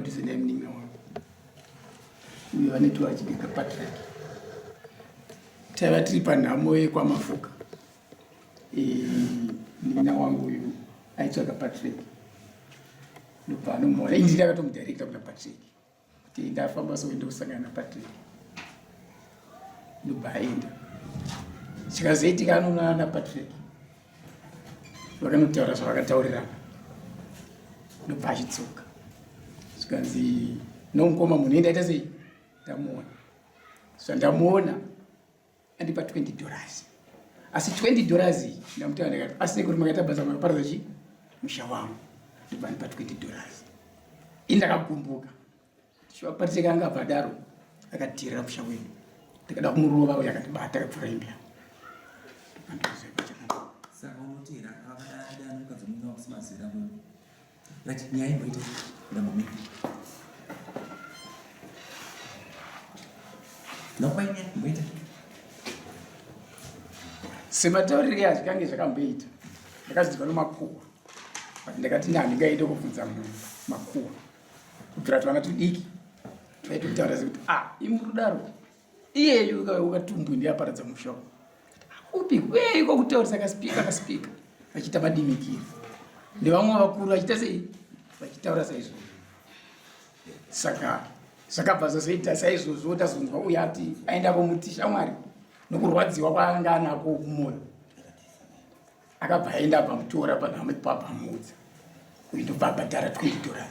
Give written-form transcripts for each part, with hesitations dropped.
padhuze nemunin'ina wangu uyo vaneti vachibika Patrick. Taiva tiri panhamo yekwamafuka. Munin'ina wangu uyu aitsvaga Patrick. Ndopanomuona ini ndakatomudirecta kuna Patrick kuti ndafamba so ndokusangana naPatrick. Ndobva aenda. Chikazoitika anoonana naPatrick, vakanotaura zvavakataurirana. Ndobva achitsoka zvikanzi nomukoma munhu endaita sei, ndamuona. Zvandamuona andipa $20, asi $20 iyi ndamutaura ndakati asi nekuti makaita basa makaparadza chi musha wangu, ndobva ndipa $20. Ini ndakagumbuka Patrick anga abva akatirira musha wedu, ndakada kumurova uye akandibata akapfura imba yangu. Saka unotera akadada mukadzi munga kusimazira munhu. Ngati nyaya imboita ndamomira. Nokwaine imboita. Sematauriri azvikange zvakamboita. Ndakazidzwa nomakuhwa. Ndakati ndingaite kubvunza munhu makuhwa. Kubvira twana tudiki. Taitotaura kuti imurudaro. Iyeyu ukatumbwi ndiyaparadza mushoko. Upi kweko kutaurisa akaspika vachita madimikiro nevamwe vakuru vachita sei vachitaura saizvozvo. Saka zvakabva zvazoita saizvozvo tazonzwa uye ati aenda komuti shamwari nokurwadziwa kwaanga anako kumwoyo, akabva aenda pamutora panhamo papamuudza uyu ndobva abhadhara $20.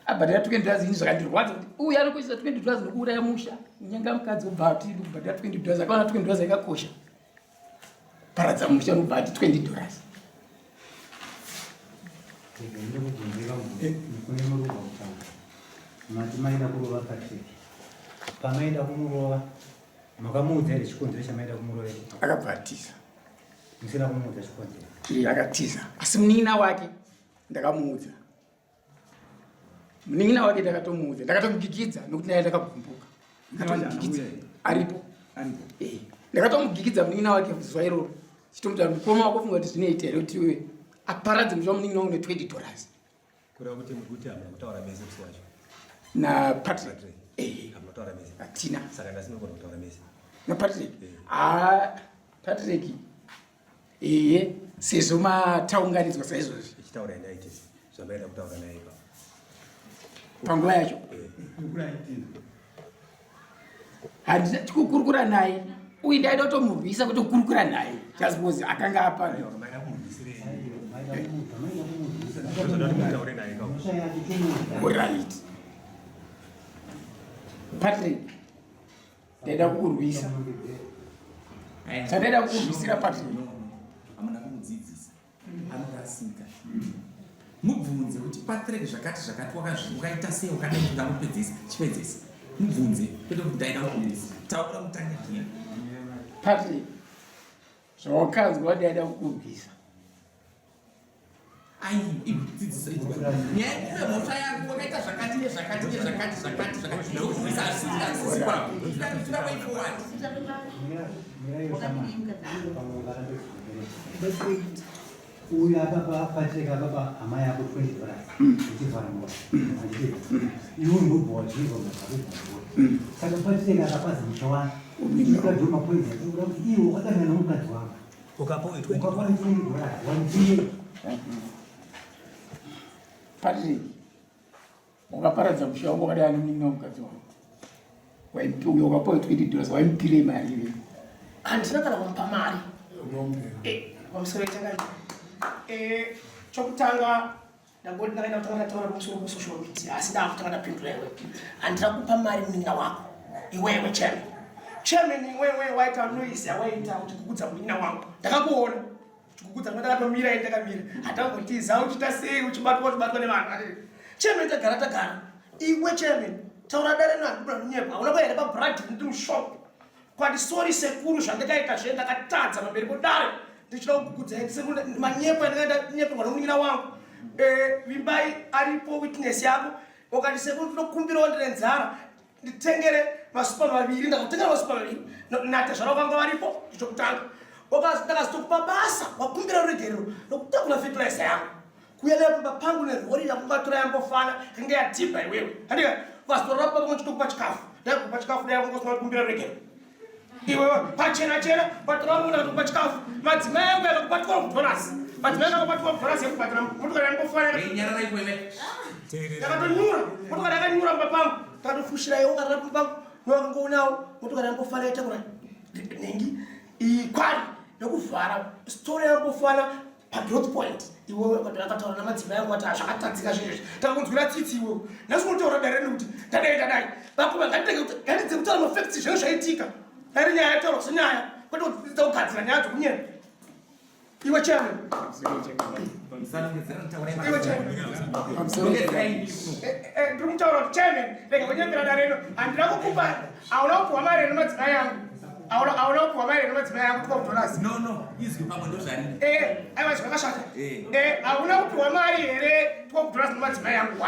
Abhadhara $20 ini zvakandirwadza kuti uyu anokoshesa $20 nokuuraya musha. Nyanga mukadzi obva ati kubhadhara $20 akaona $20 yakakosha paradza musha nobva ati $20. Mati maida kurova Patrick. Pamaida kumurova makamuudza here chikonzero chamaida kumurova. Akabva atiza. Musina kumuudza chikonzero. Akatiza. Asi munin'ina wake ndakamuudza. Munin'ina wake ndakatomuudza. Ndakatomugigidza nokuti naye ndakagumbuka. Ndakatomugigidza. Aripo. Ndakatomugigidza munin'ina wake zuva iroro. Chitomuta mukoma wako funga kuti zvinoita here kuti iwe aparadze musha munin'ina wangu $20. Kureva kuti muguti hamuna kutaura mese musi wacho. Na Patrick. Hamuna kutaura mese. Atina. Saka ndasinogona kutaura mese. Na Patrick. Patrick. Sezvo mataunganidzwa saizvozvi. Ichitaura ndaiti zvamaida kutaura naye ipa. Panguva yacho. Handina kukurukura naye. Uyu ndaida kutomurwisa kuti kukurukura naye. Chazvozi akanga apa. Alright. Patrick, ndaida kukurwisa. Ndaida kukurwisira Patrick. Hamuna kumudzidzisa. Anorasika. Mubvunze kuti Patrick zvakati wakaita sei wakadai ngamupedzisa chipedzisa. Mubvunze kwete kuti ndaida kukurwisa. Taura mutangikia. Patrick, zvawakanzwa ndaida kukurwisa. Idzidzisa idzwa. Nyaya mhosva yako wakaita zvakati. Ndokurwisa asisi kwako. Ndinoda kuifuwa. Uyu akapa Patrick akapa hama yako $20 kuchivhara moto. Iwe ndobva wazvinzwa mazvarudzwa. Saka Patrick akapaza musha wake. Ukadhuma pointi yakuda kuti iwe wakadana nomukadzi wako. Ukapawe $20. Wanziye. Patrick, ukaparadza musha wangu wakadana nomunin'ina womukadzi wangu. Uyo ukapawe $20 waimupirei mari iwewe? Handina kana kumupa mari. Pamusoro wechakati. Chokutanga ndangoti ndakaenda kutanga ndataura pamusoro pesocial media asi ndakutanga ndapindura iwewe. Handina kupa mari munin'ina wako. Iwewe chairman iwewe waita noise yawaita kuti kukudza munin'ina wangu. Ndakakuona. Kukudza ndakatomira ndakamira. Hatangotiza uchita sei uchibatwa nevanhu. Chairman tagara. Iwe chairman taura dare nangu nyepa. Unabaenda pa brand ndi mushop. Kwadi sorry sekuru zvandakaita zvenda katadza pamberi podare. Ndichida kukudza sekuru manyepa ndakaenda nyepa kwa munin'ina wangu. Vimbai aripo witness yako. Wakati sekuru tinokumbira ondenzara. Nditengere masupa maviri ndakutengera masupa maviri. Nata zvarakanga varipo ndichokutanga. Ndakazitokupa basa wakumbira ruregerero nokutakula fertilizer yangu. kuelewa pangu ne rori yakungatora yambofana kange yatiba iwewe handika vastora pa chitupa chikafu ndakupa chikafu ndayo ngosina kumbira regero iwewe pachena patora muna kupa chikafu madzima yangu yakupatwa mudonasi madzima yangu yakupatwa mudonasi yakupatwa motokari yambofana nyarara ikweme yakatonyura motokari yakanyura papangu tatofushira iwo katara papangu nowakangounawo motokari yambofana yatakura nengi ikwari yokuvhara story yambofana drop point iwewe akataura namadzima yangu ati zvakatadzika zvinezvi takakunzwira tsitsi iwewe nhasi unotaura dareni kuti tadai vakoma ngandidze kutaura mafacts zvinhu zvaitika ari nyaya yataura senyaya kwete kudzidza kugadzira nyaya dzokunyera iwe chairman ndiri kutaura kuti chairman rega kunyembera dareno handina kukupa hauna kupuwa mari nemadzima yangu hauna kupuwa mari nemadzima yangu tukautonasi no izwi pamwe ndozvari aiwa zvakashata hauna kupiwa mari here tukautonasi nemadzima yangu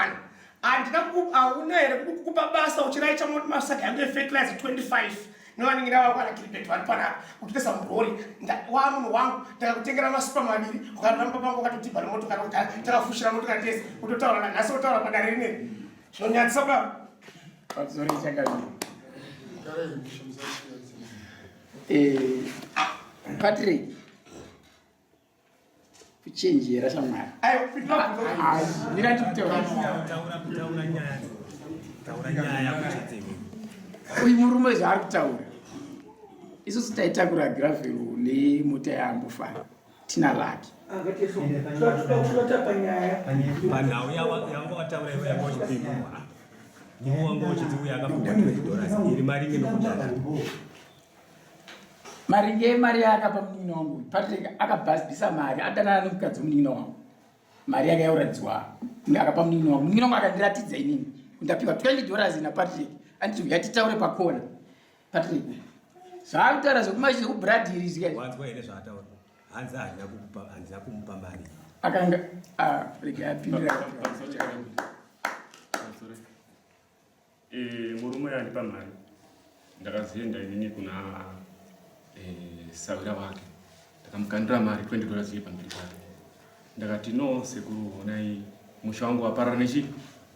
1 hauna here kukupa basa uchiraita masaga yangu efertilizer 25 novaningira vako ana kiribet vari panapa kutotesa murori wamunhu wangu takakutengera masupa maviri ukararamba pangu ukatotibha nemotokari takafushira motokari tese kutotaura nanhasi otaura padare rineri zvinonyadzisa baba pamusoro ichakaviri Patrick kuchenjera shamwari ndira ndikutaura uyu murume zvaari kutaura isusu taitakura gravhero nemota yambofana tina laki panhau yanga wataura iwe yanga uchipimwa iwe wanga uchiti uya akapinda $20 iri mari imwe nokudara maringe mari yaakapa munin'ina wangu Patrick akabhasibhisa mari adanana nemukadzi womunin'ina wangu mari yake yauradzwa akapa munin'ina wangu akandiratidza inini kundapiwa $20 naPatrick anditi yatitaure pakona Patrick zvaakutaura zvekumashizha kubradhiri zvikai wanzwa here zvaataura hanzi handina kumupa mari akanga rega yapindira murume yandipa mari ndakazienda inini kuna sawira wake ndakamukandira mari $20 iye pamberi pake ndakati no sekuru onai musha wangu waparara nechi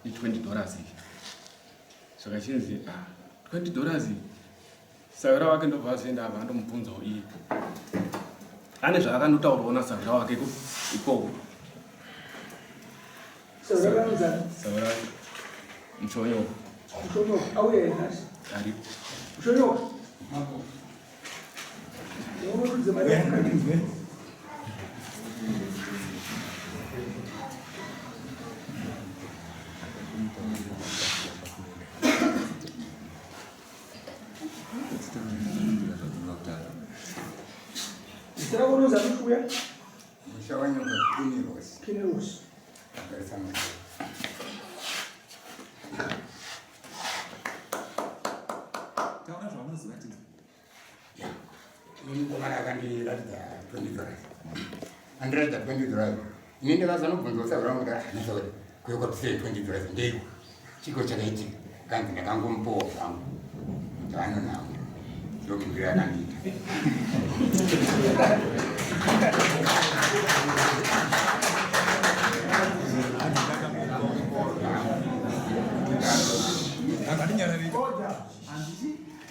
$20 izvi saka chinzi $20 sawira wake ndobva azoenda apa andomubvunzawo iye ane zvaakandotaurwawo nasawira wake ikoko sawira muchonyoka aripo Andreda $20. Inini vazanobvunza usavira kuti hanisore kuyoka kusei $20 ndiko chiko chakaitika kanzi ndakangomupowa zvangu zvavanonawo ndomumbiri akandiita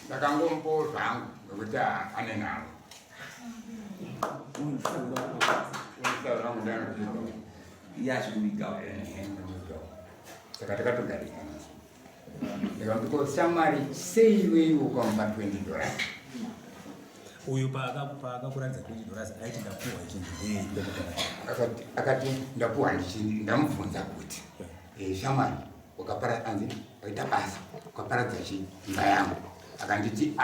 ndakangomupowa zvangu nokuti ane nawo saka takatogarika ndikamutikosa mari sei iweiwo kwamupa $20 uyu paakakuradza $20 aiti ndapuwa chinhu akati ndapuwa ndamubvunza kuti shamwari anzi waita basa ukaparadza imba yangu akanditi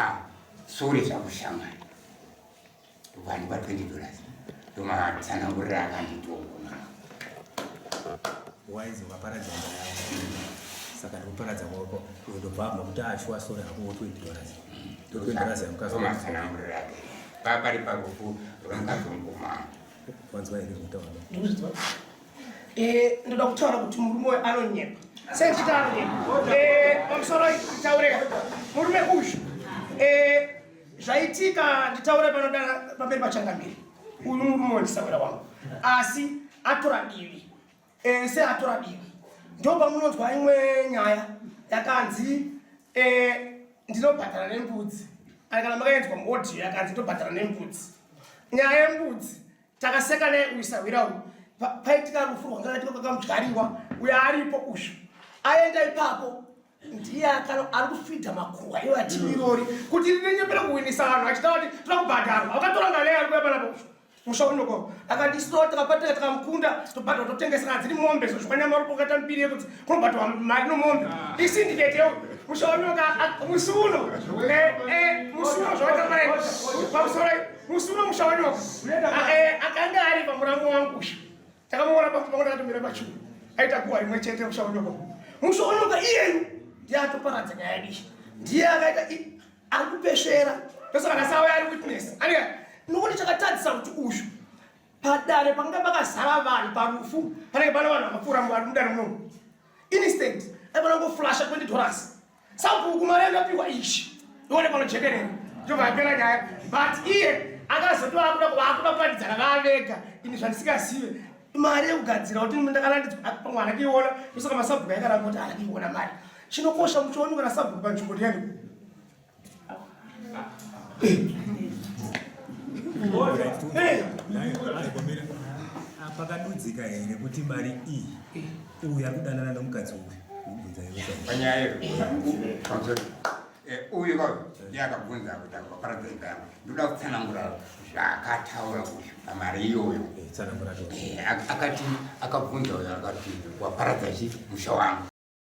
sore zvangu shamwari vanhu $20 ndomatsanangurira akanditogona waizi ukaparadza imba yako saka ndikuparadza kwako ndobva abva kuti ashuwa sore hakuwo $20 yamukazomatsanangurira ake papari parufu rwangazongomama wanzwa here kutaura ndoda kutaura kuti murume uyu anonyepa sei kuti anonyepa pamusoro taureka murume uyu zvaitika nditaure panodana pamberi pachangamiri uyu murume wandisawira wangu asi atora divi seatora divi ndopa munonzwa imwe nyaya yakanzi ndinobhadhara nembudzi kana makaenzwa muodhiyo yakanzi ndobhadhara nembudzi. Nyaya yembudzi takaseka naye uisawirawo paitika rufu rwangakatika kakamudyariwa uyo aripo usho aenda ipapo ndiye ari kufidha makuhwa iwo atimirori kuti rinenyepere kuwinisa vanhu achitaura kuti toda kubhadharwa akatora ngale ari kuya pana posho mushaonoko akadisiwo takapatika takamukunda tobhadhwa totengesana dziri mombe zvoshwanyamarupo kata mbiri yekudzi kunobhadhwa mari nomombe isindiketewo mushaonoka musuno musuno zvaitapamusoro musuno mushaonoka akanga ari pamurango wangusha takamuona pakatokamira pachuu aita guwa rimwe chete mushaonoka mushaonoka iyeyu ndiye atoparadza nyaya yadisha ndiye akaita ari kupeshera tosaka nasawe ari witness aniga nokuti chakatadzisa kuti uzvo padare panga pakazara vanhu parufu panenge pana vanhu vakapfuura vari mudare munomu instant aipanangoflasha $20 sabhuku mari angapiwa ichi ione panojekerera ndovapera nyaya but iye akazotoakuda kuratidzana vavega ini zvandisingazive mari yekugadzira kuti ndakalandidzwa pamwana akiiona tosaka masabhuku aikaramba kuti anakiiona mari chinokosha muchiwanika na sabhuku panzvimbo ndiyani pakadudzika here kuti mari iyi uyu ari kudanana nomukadzi panyaya uyu ndiye akabvunza kuti akaparadza nyika yangu ndoda kutsanangura zvaakataura uyu pamari iyoyo akati akabvunza uyu akati waparadza chi musha wangu